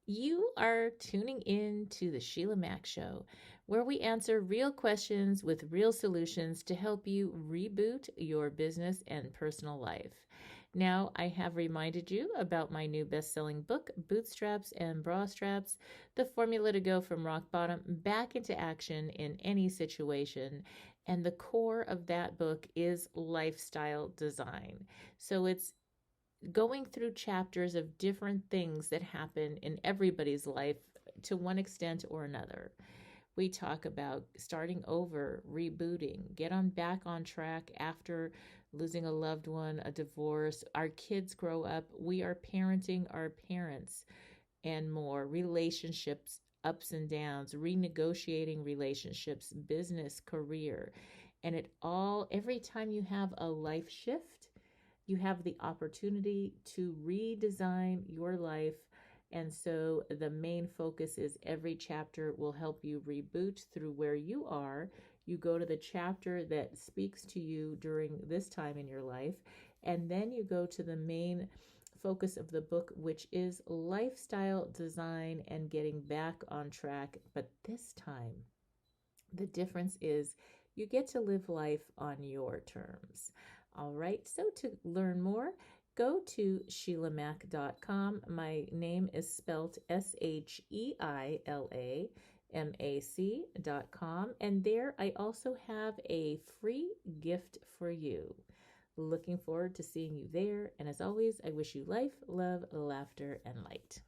You are tuning in to the Sheila Mac Show, where we answer real questions with real solutions to help you reboot your business and personal life. Now, I have reminded you about my new best-selling book, Bootstraps and Bra Straps, the formula to go from rock bottom back into action in any situation. And the core of that book is lifestyle design. So it's going through chapters of different things that happen in everybody's life to one extent or another. We talk about starting over, rebooting, get back on track after losing a loved one, a divorce, our kids grow up, we are parenting our parents, and more, relationships, ups and downs, renegotiating relationships, business, career. And every time you have a life shift, you have the opportunity to redesign your life. And so the main focus is every chapter will help you reboot through where you are. You go to the chapter that speaks to you during this time in your life, and then you go to the main focus of the book, which is lifestyle design and getting back on track. But this time, the difference is you get to live life on your terms. All right, so to learn more, go to SHEILAMAC.com. My name is spelt SHEILAMAC.com, and there I also have a free gift for you. Looking forward to seeing you there, and as always, I wish you life, love, laughter, and light.